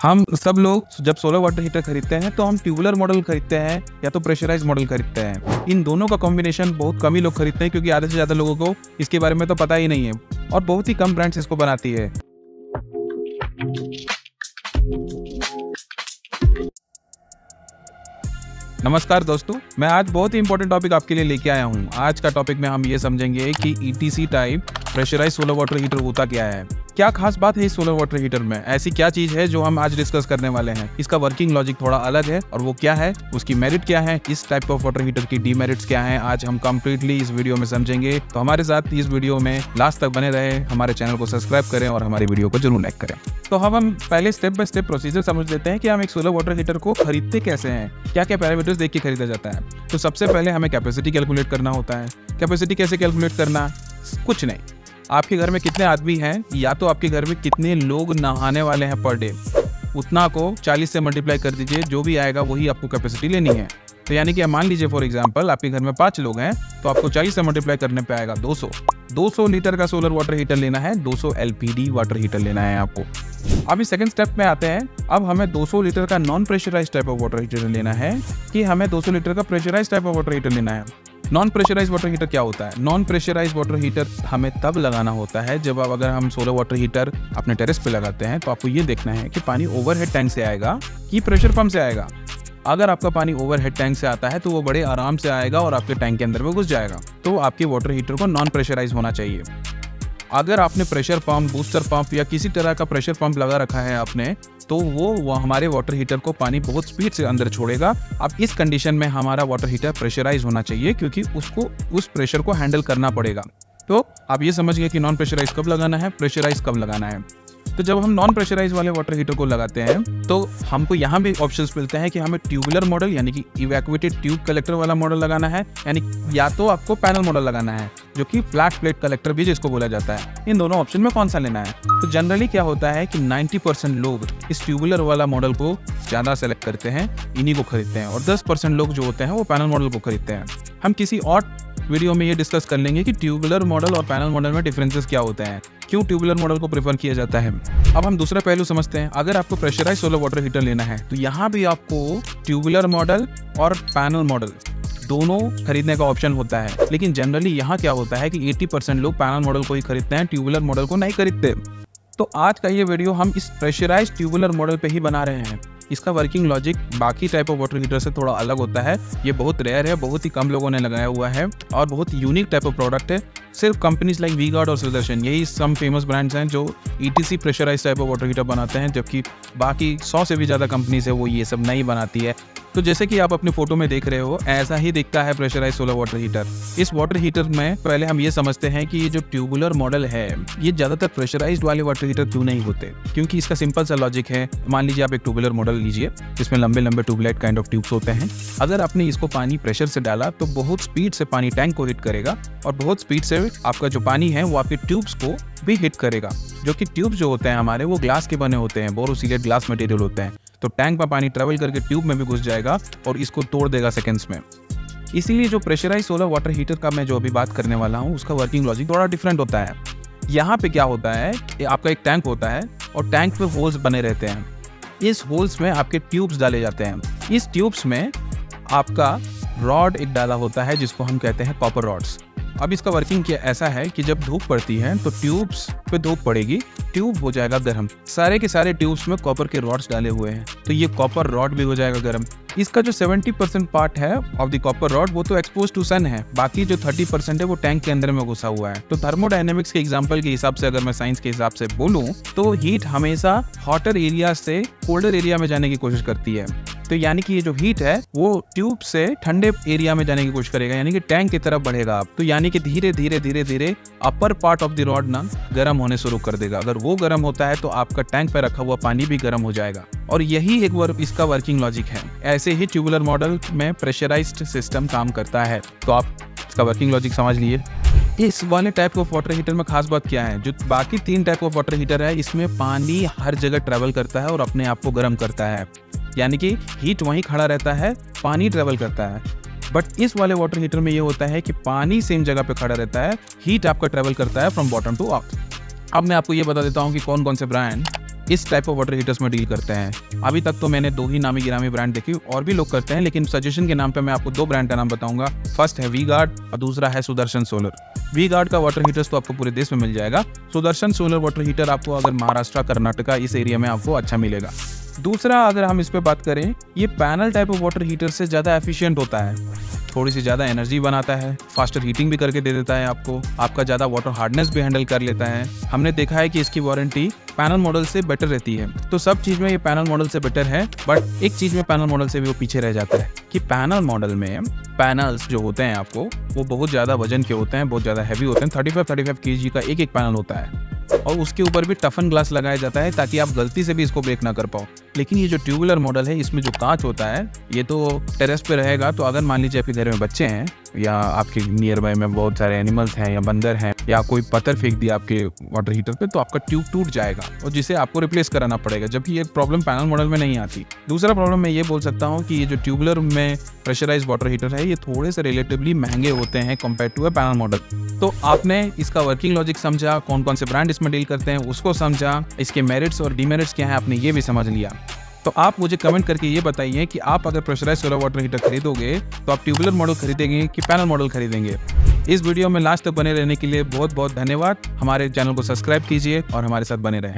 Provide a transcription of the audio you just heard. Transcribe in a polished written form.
हम सब लोग जब सोलर वाटर हीटर खरीदते हैं तो हम ट्यूबुलर मॉडल खरीदते हैं या तो प्रेशराइज मॉडल खरीदते हैं। इन दोनों का कॉम्बिनेशन बहुत कम ही लोग खरीदते हैं क्योंकि आधे से ज़्यादा लोगों को इसके बारे में तो पता ही नहीं है और बहुत ही कम ब्रांड्स इसको बनाती है। नमस्कार दोस्तों, मैं आज बहुत ही इंपॉर्टेंट टॉपिक आपके लिए लेके आया हूँ। आज का टॉपिक में हम ये समझेंगे कि ETC type pressurise solar water heater होता क्या है, क्या खास बात है इस सोलर वाटर हीटर में, ऐसी क्या चीज है जो हम आज डिस्कस करने वाले हैं। इसका वर्किंग लॉजिक थोड़ा अलग है और वो क्या है, उसकी मेरिट क्या है, इस टाइप ऑफ वाटर हीटर की डीमेरिट्स क्या है, आज हम कंप्लीटली इस वीडियो में समझेंगे। तो हमारे साथ इस वीडियो में लास्ट तक बने रहे, हमारे चैनल को सब्सक्राइब करें और हमारी वीडियो को जरूर लाइक करें। तो हम पहले स्टेप बाय स्टेप प्रोसीजर समझ लेते हैं कि हम एक सोलर वाटर हीटर को खरीदते कैसे हैं, क्या क्या पैरामीटर्स देख के खरीदा जाता है। तो सबसे पहले हमें कैपेसिटी कैलकुलेट करना होता है। कैपेसिटी कैसे कैलकुलेट करना, कुछ नहीं, आपके घर में कितने आदमी हैं या तो आपके घर में कितने लोग नहाने वाले हैं पर डे, उतना को 40 से मल्टीप्लाई कर दीजिए, जो भी आएगा वही आपको कैपेसिटी लेनी है। तो यानी कि मान लीजिए फॉर एग्जांपल आपके घर में 5 लोग हैं तो आपको 40 से मल्टीप्लाई करने पे आएगा 200 लीटर का सोलर वाटर हीटर लेना है, 200 एलपीडी वाटर हीटर लेना है आपको। अभी सेकंड स्टेप में आते हैं। अब हमें 200 लीटर का non pressurise type of water heater लेना है कि हमें 200 लीटर का pressurise type of water heater लेना है। नॉन प्रेशराइज वाटर हीटर क्या होता है? नॉन प्रेशराइज वाटर हीटर हमें तब लगाना होता है जब अगर हम सोलर वाटर हीटर अपने टेरेस पे लगाते हैं तो आपको ये देखना है कि पानी ओवरहेड टैंक से आएगा कि प्रेशर पंप से आएगा। अगर आपका पानी ओवरहेड टैंक से आता है तो वो बड़े आराम से आएगा और आपके टैंक के अंदर में घुस जाएगा, तो आपके वाटर हीटर को नॉन प्रेशराइज होना चाहिए। अगर आपने प्रेशर पंप, बूस्टर पंप या किसी तरह का प्रेशर पंप लगा रखा है आपने, तो वो हमारे वाटर हीटर को पानी बहुत स्पीड से अंदर छोड़ेगा। अब इस कंडीशन में हमारा वाटर हीटर प्रेशराइज होना चाहिए क्योंकि उसको उस प्रेशर को हैंडल करना पड़ेगा। तो आप ये समझ गए कि नॉन प्रेशराइज कब लगाना है, प्रेशराइज कब लगाना है। तो जब हम नॉन प्रेशराइज वाले वाटर हीटर को लगाते हैं तो हमको यहाँ भी ऑप्शंस मिलते हैं कि हमें ट्यूबुलर मॉडल यानी कि इवैक्यूएटेड ट्यूब कलेक्टर वाला मॉडल लगाना है, यानी या तो आपको पैनल मॉडल लगाना है जो कि फ्लैट प्लेट कलेक्टर भी जिसको बोला जाता है। इन दोनों ऑप्शन में कौन सा लेना है? तो जनरली क्या होता है कि 90% लोग इस ट्यूबुलर वाला मॉडल को ज़्यादा सेलेक्ट करते हैं, इन्हीं को खरीदते हैं, और 10% लोग जो होते हैं वो पैनल मॉडल को खरीदते हैं। हम किसी और वीडियो में ये डिस्कस कर लेंगे कि ट्यूबुलर मॉडल और पैनल मॉडल में डिफरेंसेस क्या होते हैं, क्यों ट्यूबुलर मॉडल को प्रेफर किया जाता है। अब हम दूसरा पहलू समझते हैं। अगर आपको प्रेशराइज सोलर वाटर हीटर लेना है तो यहाँ भी आपको ट्यूबुलर मॉडल और पैनल मॉडल दोनों खरीदने का ऑप्शन होता है, लेकिन जनरली यहाँ क्या होता है कि 80% लोग पैनल मॉडल को ही खरीदते हैं, ट्यूबुलर मॉडल को नहीं खरीदते। तो आज का ये वीडियो हम इस प्रेशराइज ट्यूबुलर मॉडल पे ही बना रहे हैं। इसका वर्किंग लॉजिक बाकी टाइप ऑफ वाटर हीटर से थोड़ा अलग होता है। ये बहुत रेयर है, बहुत ही कम लोगों ने लगाया हुआ है और बहुत यूनिक टाइप ऑफ प्रोडक्ट है। सिर्फ कंपनीज लाइक वी-गार्ड और सुदर्शन, यही सम फेमस ब्रांड्स हैं जो ETC pressurise type of water heater बनाते हैं, जबकि बाकी 100 से भी ज़्यादा कंपनीज है वो ये सब नहीं बनाती है। तो जैसे कि आप अपनी फोटो में देख रहे हो, ऐसा ही दिखता है प्रेशराइज सोलर वाटर हीटर। इस वाटर हीटर में पहले हम ये समझते हैं कि ये जो ट्यूबुलर मॉडल है ये ज़्यादातर प्रेशराइज्ड वाले वाटर हीटर क्यों नहीं होते, क्योंकि इसका सिंपल सा लॉजिक है। मान लीजिए आप एक ट्यूबुलर मॉडल लीजिए जिसमें लंबे लंबे ट्यूबलाइट काइंड ऑफ ट्यूब्स होते हैं। अगर आपने इसको पानी प्रेशर से डाला तो बहुत स्पीड से पानी टैंक को हिट करेगा और बहुत स्पीड से आपका जो पानी है वो आपके ट्यूब्स को भी हिट करेगा, जो कि ट्यूब्स जो होते हैं हमारे वो ग्लास के बने होते हैं, बोरोसिलेट ग्लास मटेरियल होते हैं। तो टैंक में पानी ट्रेवल करके ट्यूब में भी घुस जाएगा और इसको तोड़ देगा सेकंड्स में। इसीलिए जो प्रेशराइज सोलर वाटर हीटर का मैं जो अभी बात करने वाला हूँ उसका वर्किंग लॉजिक थोड़ा डिफरेंट होता है। यहाँ पे क्या होता है, आपका एक टैंक होता है और टैंक पे होल्स बने रहते हैं। इस होल्स में आपके ट्यूब्स डाले जाते हैं। इस ट्यूब्स में आपका रॉड एक डाला होता है जिसको हम कहते हैं कॉपर रॉड्स। अब इसका वर्किंग क्या ऐसा है कि जब धूप पड़ती है तो ट्यूब्स पे धूप पड़ेगी, ट्यूब हो जाएगा गर्म। सारे के सारे ट्यूब्स में कॉपर के रॉड्स डाले हुए हैं तो ये कॉपर रॉड भी हो जाएगा गर्म। इसका जो 70% पार्ट है ऑफ द कॉपर रॉड वो तो एक्सपोज टू सन है, बाकी जो 30% है वो टैंक के अंदर में घुसा हुआ है। तो थर्मोडायनेमिक्स के एग्जांपल के हिसाब से अगर मैं साइंस के हिसाब से बोलूं तो हीट हमेशा हॉटर एरिया से कोल्डर एरिया में जाने की कोशिश करती है। तो यानी कि ये जो हीट है वो ट्यूब से ठंडे एरिया में जाने की कोशिश करेगा, यानी कि टैंक की तरफ बढ़ेगा आप। तो यानी कि धीरे धीरे धीरे धीरे upper part of the rod ना गर्म होने शुरू कर देगा। अगर वो गर्म होता है तो आपका टैंक पे रखा हुआ पानी भी गर्म हो जाएगा, और यही एक इसका वर्किंग लॉजिक है। ऐसे ही ट्यूबुलर मॉडल में प्रेशराइज्ड सिस्टम काम करता है। तो आप इसका वर्किंग लॉजिक समझ लिए। इस वाले टाइप ऑफ वाटर हीटर में खास बात क्या है, जो बाकी 3 टाइप ऑफ वाटर हीटर है इसमें पानी हर जगह ट्रेवल करता है और अपने आप को गर्म करता है, यानी कि हीट वहीं खड़ा रहता है, पानी ट्रेवल करता है। बट इस वाले वाटर हीटर में ये होता है कि पानी सेम जगह पे खड़ा रहता है, हीट आपका ट्रेवल करता है फ्रॉम बॉटम टू अप। अब मैं आपको ये बता देता हूँ कि कौन कौन से ब्रांड इस टाइप ऑफ वाटर हीटर्स में डील करते हैं। अभी तक तो मैंने 2 ही नामी गिरामी ब्रांड देखे, और भी लोग करते हैं, लेकिन सजेशन के नाम पे मैं आपको 2 ब्रांड का नाम बताऊंगा। फर्स्ट है वी गार्ड और दूसरा है सुदर्शन सोलर। वी गार्ड का वाटर हीटर्स तो आपको पूरे देश में मिल जाएगा। सुदर्शन सोलर वाटर हीटर आपको अगर महाराष्ट्र, कर्नाटका इस एरिया में आपको अच्छा मिलेगा। दूसरा, अगर हम इस पे बात करें, ये panel type of water heater से ज़्यादा एफिशिएंट होता है, थोड़ी सी ज़्यादा एनर्जी बनाता है, फास्टर हीटिंग भी करके दे देता है आपको, आपका ज़्यादा वाटर हार्डनेस भी हैंडल कर लेता है। हमने देखा है कि इसकी वारंटी पैनल मॉडल से बेटर रहती है। तो सब चीज़ में ये पैनल मॉडल से बेटर है, बट एक चीज़ में पैनल मॉडल से भी वो पीछे रह जाता है कि पैनल मॉडल में पैनल्स जो होते हैं आपको वो बहुत ज़्यादा वजन के होते हैं, बहुत ज़्यादा हैवी होते हैं। 35 kg का एक पैनल होता है, और उसके ऊपर भी टफन ग्लास लगाया जाता है ताकि आप गलती से भी इसको ब्रेक ना कर पाओ। लेकिन ये जो ट्यूबुलर मॉडल है, इसमें जो कांच होता है, ये तो टेरेस पे रहेगा, तो अगर मान लीजिए आपके घर में बच्चे हैं या आपके नियर बाय में बहुत सारे एनिमल्स हैं या बंदर हैं या कोई पत्थर फेंक दिया आपके वाटर हीटर पे, तो आपका ट्यूब टूट जाएगा और जिसे आपको रिप्लेस कराना पड़ेगा, जबकि ये प्रॉब्लम पैनल मॉडल में नहीं आती। दूसरा प्रॉब्लम मैं ये बोल सकता हूँ कि ये जो ट्यूबुलर में प्रेशराइज वाटर हीटर है, ये थोड़े से रिलेटिवली महंगे होते हैं compare to a panel model. तो आपने इसका वर्किंग लॉजिक समझा, कौन कौन से ब्रांड इसमें डील करते हैं उसको समझा, इसके मेरिट्स और डीमेरिट्स क्या है आपने ये भी समझ लिया। तो आप मुझे कमेंट करके ये बताइए कि आप अगर प्रेशराइज सोलर वाटर हीटर खरीदोगे तो आप ट्यूबुलर मॉडल खरीदेंगे कि पैनल मॉडल खरीदेंगे। इस वीडियो में लास्ट तक बने रहने के लिए बहुत बहुत धन्यवाद। हमारे चैनल को सब्सक्राइब कीजिए और हमारे साथ बने रहें।